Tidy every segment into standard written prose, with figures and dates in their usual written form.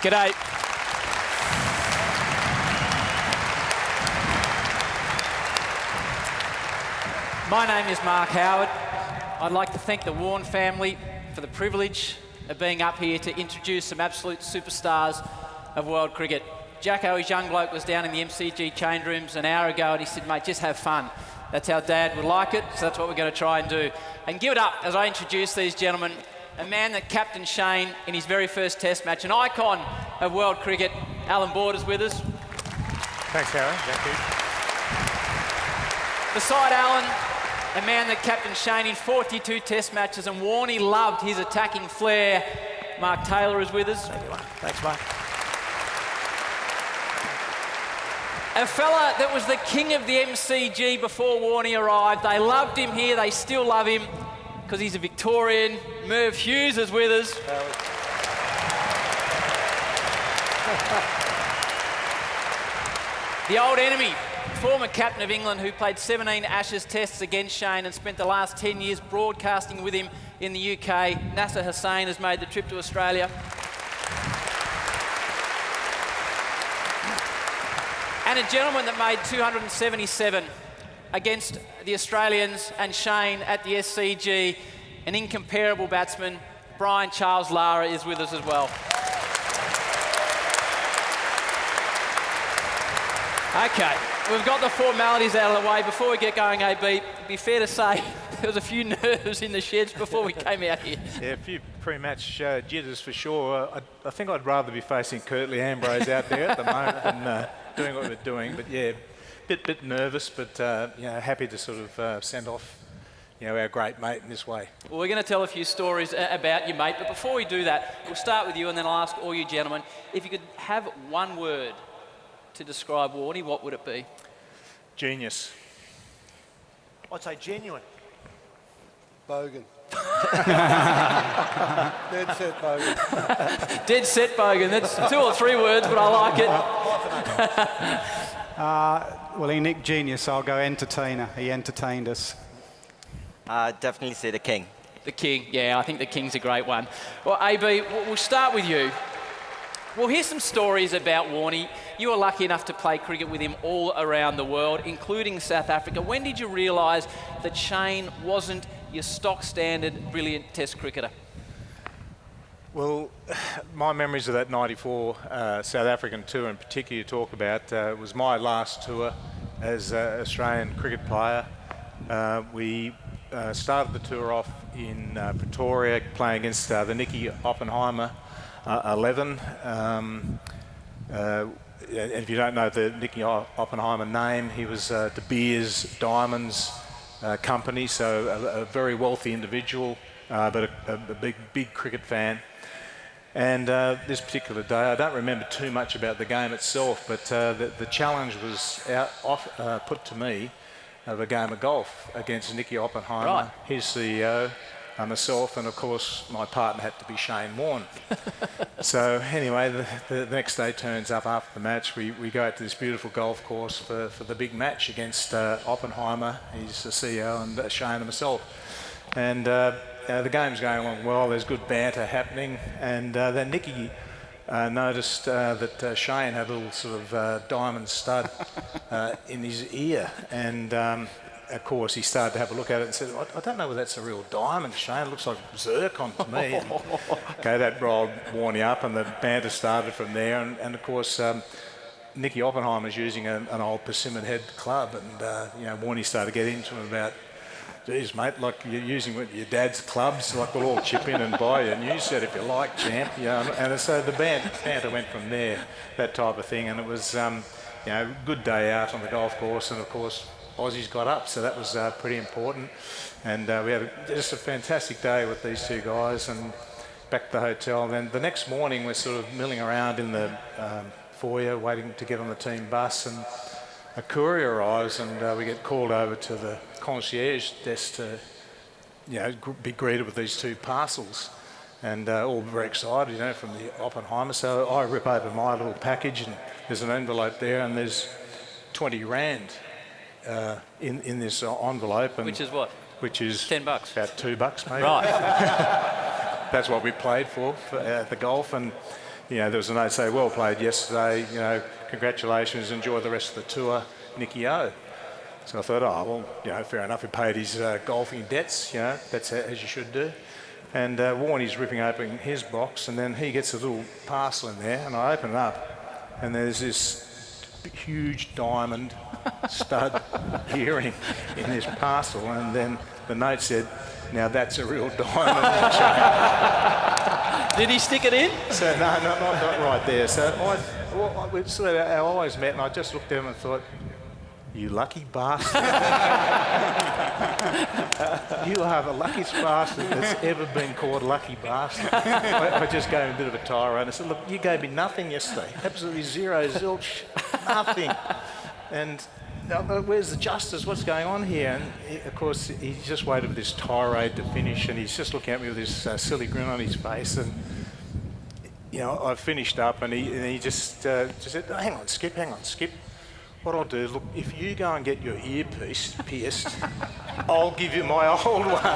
G'day. My name is Mark Howard. I'd like to thank the Warne family for the privilege of being up here to introduce some absolute superstars of world cricket. Jacko, his young bloke, was down in the MCG change rooms an hour ago and he said, mate, just have fun. That's how Dad would like it, so that's what we're going to try and do. And give it up as I introduce these gentlemen. A man that captained Shane in his very first test match, an icon of world cricket. Allan Border's with us. Thanks, Harry. Thank you. Beside Allan, a man that captained Shane in 42 test matches, and Warnie loved his attacking flair. Mark Taylor is with us. Thank you, Mark. Thanks, Mark. A fella that was the king of the MCG before Warnie arrived. They loved him here, they still love him because he's a Victorian. Merv Hughes is with us. The old enemy, former captain of England who played 17 Ashes tests against Shane and spent the last 10 years broadcasting with him in the UK. Nasser Hussain has made the trip to Australia. And a gentleman that made 277 against the Australians and Shane at the SCG, an incomparable batsman. Brian Charles Lara is with us as well. Okay, we've got the formalities out of the way. Before we get going, AB, it'd be fair to say there was a few nerves in the sheds before we came out here. Yeah, a few pre-match jitters for sure. I think I'd rather be facing Curtly Ambrose out there at the moment than doing what we're doing. But yeah, bit nervous, but happy to sort of send off our great mate in this way. Well, we're going to tell a few stories about you, mate. But before we do that, we'll start with you, and then I'll ask all you gentlemen if you could have one word to describe Warnie, what would it be? Genius. I'd say genuine. Bogan. Dead set Bogan. Dead set Bogan. That's 2 or 3 words, but I like it. Well, he nicked genius. I'll go entertainer. He entertained us. Definitely say the king. The king, yeah, I think the king's a great one. Well, AB, we'll start with you. Well, here's some stories about Warnie. You were lucky enough to play cricket with him all around the world, including South Africa. When did you realise that Shane wasn't your stock standard brilliant test cricketer? Well, my memories of that 94 South African tour in particular you talk about was my last tour as an Australian cricket player. We started the tour off in Pretoria playing against the Nicky Oppenheimer 11. And if you don't know the Nicky Oppenheimer name, he was De Beers Diamonds company, so a very wealthy individual, but a big cricket fan. And this particular day, I don't remember too much about the game itself, but the challenge was put to me of a game of golf against Nicky Oppenheimer, right. His CEO, myself, and of course my partner had to be Shane Warne. So anyway, the next day turns up after the match. We go out to this beautiful golf course for the big match against Oppenheimer. He's the CEO, and Shane and myself. And the game's going along well. There's good banter happening, and then Nicky noticed that Shane had a little sort of diamond stud in his ear, and of course he started to have a look at it and said, I don't know whether that's a real diamond, Shane. It looks like zircon to me. And, okay, that rolled Warnie up, and the banter started from there, and of course Nicky Oppenheimer's using an old persimmon head club, and Warnie started to get into him about, geez, mate, like you're using your dad's clubs, like we'll all chip in and buy you a new set if you like, champ. And so the banter went from there, that type of thing, and it was a good day out on the golf course, and of course Aussies got up, so that was pretty important. And we had just a fantastic day with these two guys, and back to the hotel. And then the next morning we're sort of milling around in the foyer waiting to get on the team bus, and a courier arrives, and we get called over to the concierge desk to be greeted with these 2 parcels, and all very excited, from the Oppenheimer. So I rip open my little package, and there's an envelope there, and there's 20 rand in this envelope. And which is what? Which is $10. About $2 maybe. Right. That's what we played for the golf. And there was a note say, well played yesterday, congratulations, enjoy the rest of the tour, Nicky O. So I thought, fair enough, he paid his golfing debts, that's as you should do. And Warnie's ripping open his box, and then he gets a little parcel in there, and I open it up, and there's this huge diamond stud earring in this parcel, and then the note said, now that's a real diamond chain. Did he stick it in? So no, not right there. So we sort of our eyes met, and I just looked at him and thought, you lucky bastard. You are the luckiest bastard that's ever been called lucky bastard. I just gave him a bit of a tirade. I said, look, you gave me nothing yesterday. Absolutely zero, zilch, nothing. And where's the justice? What's going on here? And of course, he just waited for this tirade to finish, and he's just looking at me with this silly grin on his face. And I finished up, and he just said, hang on, Skip. What I'll do, look, if you go and get your earpiece pierced, I'll give you my old one. Well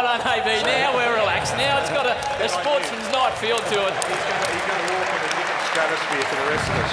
done, AB. Now we're relaxed. Now it's got a sportsman's night feel to it. He's going to walk in a different stratosphere for the rest of us.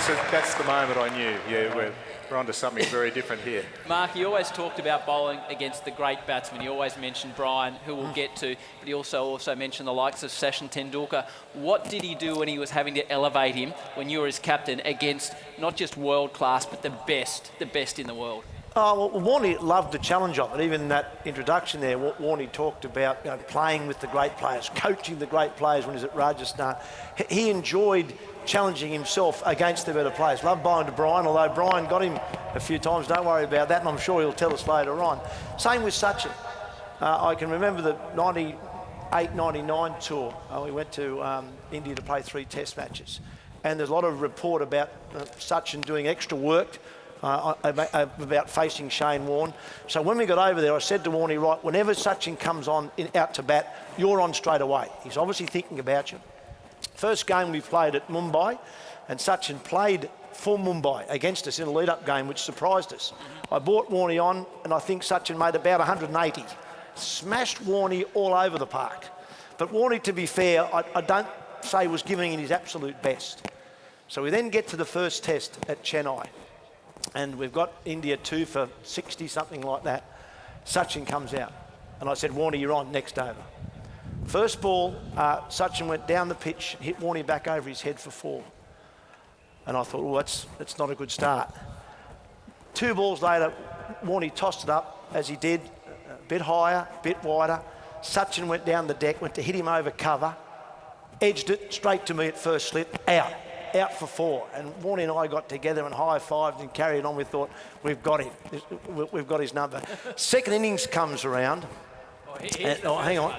But that's the moment I knew. Yeah, we're onto something very different here. Mark, you always talked about bowling against the great batsmen. You always mentioned Brian, who we'll get to, but he also mentioned the likes of Sachin Tendulkar. What did he do when he was having to elevate him, when you were his captain, against not just world class, but the best in the world? Oh, well, Warnie loved the challenge of it. Even in that introduction there, Warnie talked about playing with the great players, coaching the great players when he was at Rajasthan. He enjoyed challenging himself against the better players. Loved bowling to Brian, although Brian got him a few times. Don't worry about that, and I'm sure he'll tell us later on. Same with Sachin. I can remember the 98-99 tour. We went to India to play 3 test matches. And there's a lot of report about Sachin doing extra work about facing Shane Warne. So when we got over there, I said to Warnie, right, whenever Sachin comes on out to bat, you're on straight away. He's obviously thinking about you. First game we played at Mumbai, and Sachin played for Mumbai against us in a lead-up game, which surprised us. I brought Warnie on, and I think Sachin made about 180. Smashed Warnie all over the park. But Warnie, to be fair, I don't say was giving it his absolute best. So we then get to the first test at Chennai, and we've got India 2 for 60, something like that. Sachin comes out, and I said, Warnie, you're on, next over. First ball, Sachin went down the pitch, hit Warnie back over his head for 4. And I thought, that's not a good start. 2 balls later, Warnie tossed it up, as he did, a bit higher, a bit wider. Sachin went down the deck, went to hit him over cover, edged it straight to me at first slip, out for 4. And Warnie and I got together and high-fived and carried on. We thought, we've got him. We've got his number. Second innings comes around. Hang on.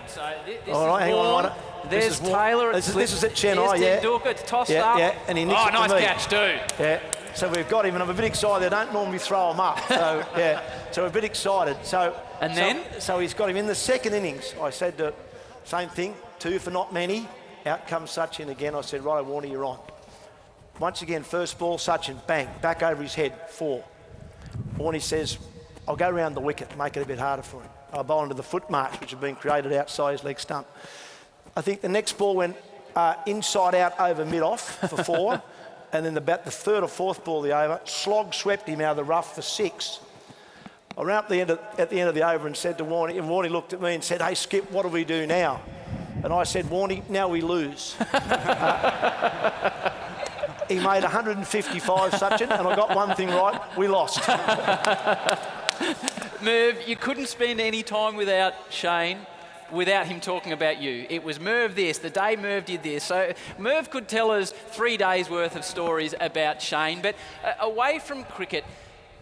All right, hang on. There's Taylor. This is at Chennai, yeah. Tendulkar tossed up. Yeah, and he nicks it to me. Nice catch too. Yeah, so we've got him, and I'm a bit excited. I don't normally throw him up, so we're a bit excited. So he's got him in the second innings. I said the same thing, 2 for not many. Out comes Sachin again. I said, right, Warnie, you're on. Once again, first ball, Sachin, bang, back over his head, 4. Warnie says, I'll go round the wicket, make it a bit harder for him. I bowl into the foot marks, which have been created outside his leg stump. I think the next ball went inside out over mid-off for 4, and then about the 3rd or 4th ball of the over, slog swept him out of the rough for 6. I ran up at the end of the over and said to Warnie, and Warnie looked at me and said, hey, Skip, what do we do now? And I said, Warnie, now we lose. He made 155, Sachin, and I got one thing right, we lost. Merv, you couldn't spend any time without Shane, without him talking about you. It was Merv this, the day Merv did this. So Merv could tell us 3 days worth of stories about Shane, but away from cricket,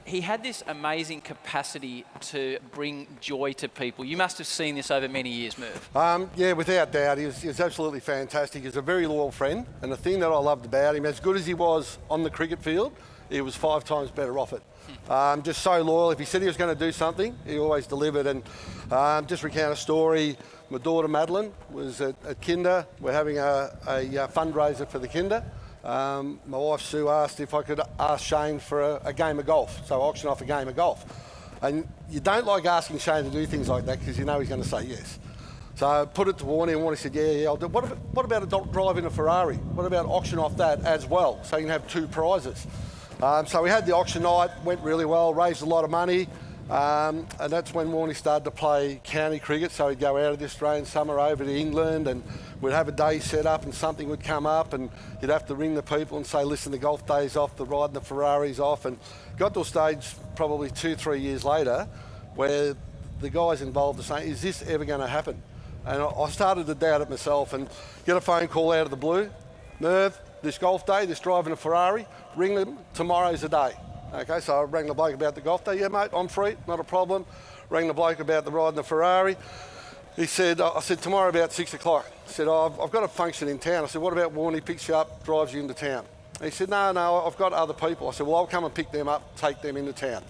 he had this amazing capacity to bring joy to people. You must have seen this over many years, Merv. Yeah, without doubt. He was absolutely fantastic. He's a very loyal friend, and the thing that I loved about him, as good as he was on the cricket field, he was 5 times better off it. Just so loyal. If he said he was going to do something, he always delivered. And just recount a story. My daughter Madeline was at Kinder. We're having a fundraiser for the Kinder. My wife Sue asked if I could ask Shane for a game of golf, so I auctioned off a game of golf. And you don't like asking Shane to do things like that because you know he's going to say yes. So I put it to Warnie, and Warnie said, yeah, I'll do it. What about driving a Ferrari? What about auction off that as well, so you can have 2 prizes? So we had the auction night, went really well, raised a lot of money, and that's when Warnie started to play county cricket. So he'd go out of the Australian summer over to England, and we'd have a day set up and something would come up, and you'd have to ring the people and say, listen, the golf day's off, the riding the Ferrari's off, and got to a stage probably 2-3 years later where the guys involved are saying, is this ever going to happen? And I started to doubt it myself and get a phone call out of the blue. Merv, this golf day, this driving a Ferrari, ring them, tomorrow's the day. Okay, so I rang the bloke about the golf day. Yeah, mate, I'm free, not a problem. Rang the bloke about the riding the Ferrari. He said, I said, tomorrow about 6 o'clock. He said, I've got a function in town. I said, what about Warnie picks you up, drives you into town? He said, no, I've got other people. I said, well, I'll come and pick them up, take them into town.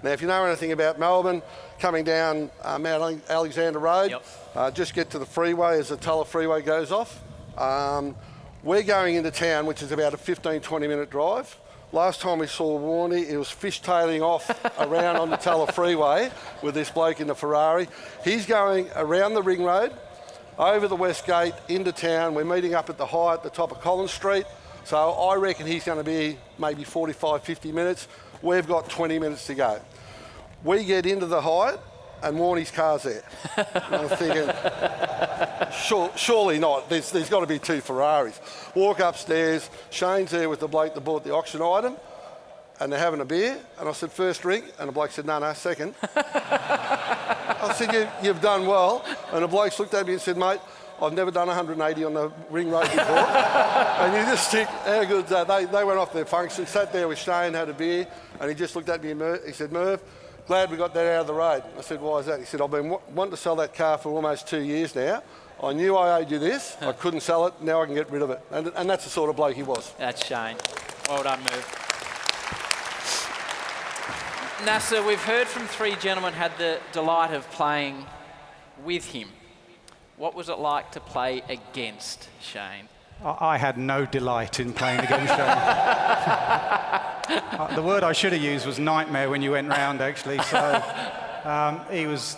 Now, if you know anything about Melbourne, coming down Mount Alexander Road, just get to the freeway as the Tulla freeway goes off. We're going into town, which is about a 15-20 minute drive. Last time we saw Warnie, it was fishtailing off around on the Tulla freeway with this bloke in the Ferrari. He's going around the ring road, over the West Gate, into town. We're meeting up at the High at the top of Collins Street. So I reckon he's going to be maybe 45, 50 minutes. We've got 20 minutes to go. We get into the Hyatt and Warnie's car's there. And I'm thinking, surely not. There's got to be 2 Ferraris. Walk upstairs, Shane's there with the bloke that bought the auction item, and they're having a beer. And I said, first drink? And the bloke said, no, second. I said, you've done well. And the bloke looked at me and said, mate, I've never done 180 on the ring road before. And you just think, how good is that? They went off their function, sat there with Shane, had a beer, and he just looked at me and he said, Merv, glad we got that out of the road. I said, why is that? He said, I've been wanting to sell that car for almost 2 years now. I knew I owed you this. I couldn't sell it. Now I can get rid of it. And that's the sort of bloke he was. That's Shane. Well done, Merv. Nasser, we've heard from 3 gentlemen had the delight of playing with him. What was it like to play against Shane? I had no delight in playing against Shane. The word I should have used was nightmare when you went round, actually. So he was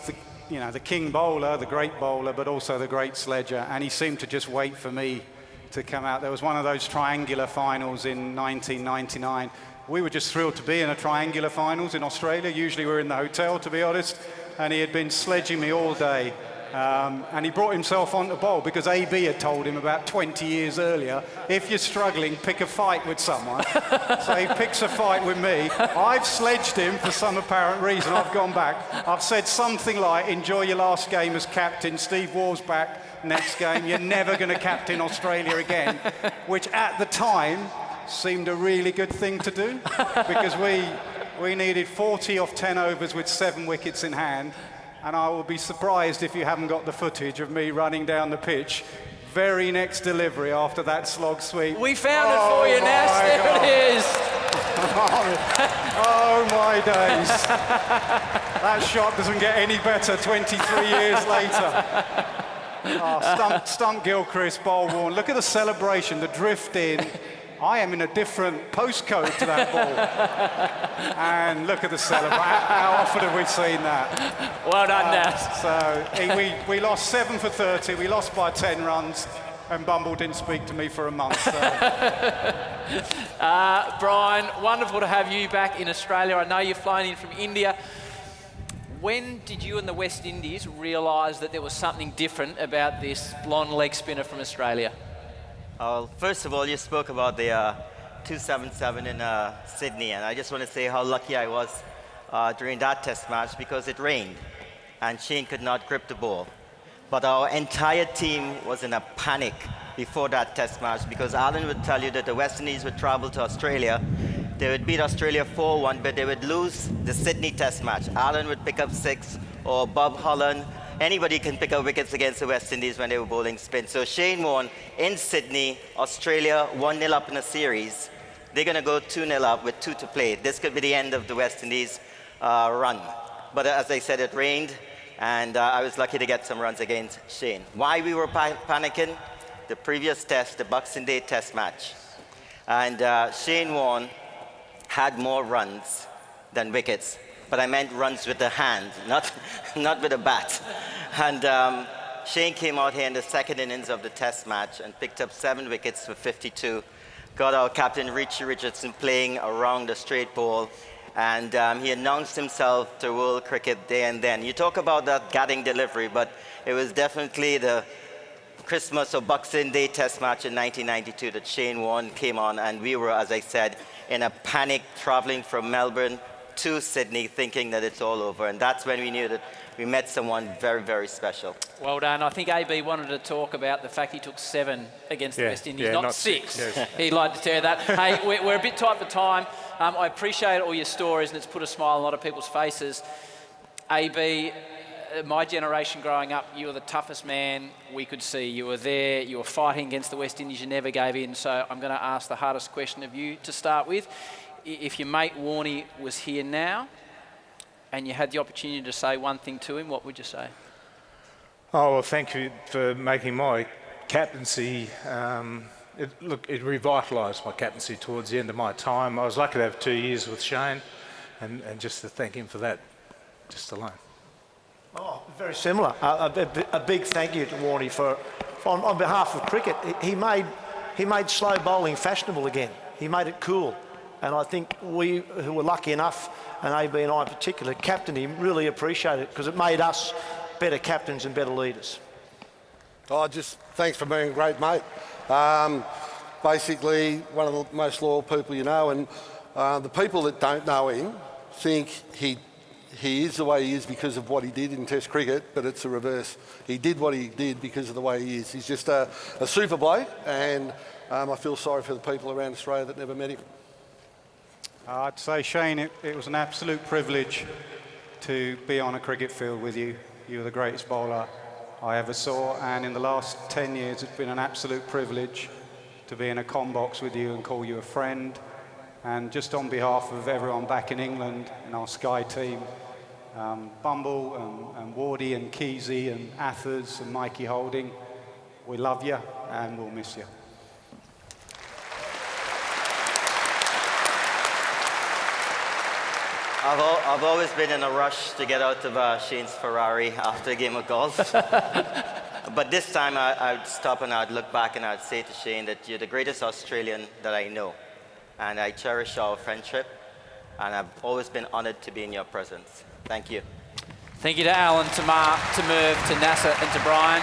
the king bowler, the great bowler, but also the great sledger, and he seemed to just wait for me to come out. There was one of those triangular finals in 1999. We were just thrilled to be in a triangular finals in Australia. Usually we're in the hotel, to be honest, and he had been sledging me all day. And he brought himself on to bowl because AB had told him about 20 years earlier, if you're struggling, pick a fight with someone. So he picks a fight with me. I've sledged him for some apparent reason. I've gone back. I've said something like, enjoy your last game as captain. Steve Waugh's back next game. You're never going to captain Australia again, which at the time seemed a really good thing to do because we needed 40 off 10 overs with 7 wickets in hand. And I will be surprised if you haven't got the footage of me running down the pitch. Very next delivery after that slog sweep. We found it for you, Nas. There it is. Oh, my days. That shot doesn't get any better 23 years later. Stump Gilchrist, bowl Warne. Look at the celebration, the drift in. I am in a different postcode to that ball. And look at the celebration. How often have we seen that? Well done, Nas. So we lost 7 for 30. We lost by 10 runs. And Bumble didn't speak to me for a month. So. Brian, wonderful to have you back in Australia. I know you're flying in from India. When did you and the West Indies realise that there was something different about this blonde leg spinner from Australia? First of all, you spoke about the 277 in Sydney, and I just want to say how lucky I was during that test match because it rained and Shane could not grip the ball. But our entire team was in a panic before that test match because Allan would tell you that the West Indies would travel to Australia. They would beat Australia 4-1, but they would lose the Sydney test match. Allan would pick up 6, or Bob Holland. Anybody can pick up wickets against the West Indies when they were bowling spin. So Shane won in Sydney, Australia 1-0 up in a series. They're going to go 2-0 up with 2 to play. This could be the end of the West Indies run. But as I said, it rained, and I was lucky to get some runs against Shane. Why we were panicking? The previous test, the Boxing Day test match. And Shane Warne had more runs than wickets. But I meant runs with the hand, not with a bat. And Shane came out here in the second innings of the test match and picked up 7 wickets for 52. Got our captain Richie Richardson playing around the straight ball, and he announced himself to world cricket there and then. You talk about that batting delivery, but it was definitely the Christmas or Boxing Day test match in 1992 that Shane Warne came on, and we were, as I said, in a panic traveling from Melbourne to Sydney thinking that it's all over, and that's when we knew that we met someone very, very special. Well done. I think AB wanted to talk about the fact he took 7 against the West Indies, not 6. Yes. He'd like to tell you that. Hey, we're a bit tight for time. I appreciate all your stories, and it's put a smile on a lot of people's faces. AB, my generation growing up, you were the toughest man we could see. You were there, you were fighting against the West Indies, you never gave in. So I'm going to ask the hardest question of you to start with. If your mate Warnie was here now, and you had the opportunity to say one thing to him, what would you say? Oh, well, thank you for making my captaincy. It revitalised my captaincy towards the end of my time. I was lucky to have 2 years with Shane, and just to thank him for that, just alone. Oh, very similar. A big thank you to Warnie for on behalf of cricket. He made slow bowling fashionable again. He made it cool. And I think we who were lucky enough, and AB and I in particular, captained him, really appreciate it because it made us better captains and better leaders. Oh, just thanks for being a great mate. Basically, one of the most loyal people you know, and the people that don't know him think he is the way he is because of what he did in Test cricket, but it's the reverse. He did what he did because of the way he is. He's just a super bloke, and I feel sorry for the people around Australia that never met him. I'd say, Shane, it was an absolute privilege to be on a cricket field with you. You were the greatest bowler I ever saw, and in the last 10 years it's been an absolute privilege to be in a comm box with you and call you a friend. And just on behalf of everyone back in England, in our Sky team, Bumble and Wardy and Keezy and Athers and Mikey Holding, we love you and we'll miss you. I've always been in a rush to get out of Shane's Ferrari after a game of golf. But this time I'd stop and I'd look back and I'd say to Shane that you're the greatest Australian that I know. And I cherish our friendship, and I've always been honoured to be in your presence. Thank you. Thank you to Allan, to Mark, to Merv, to Nasser and to Brian.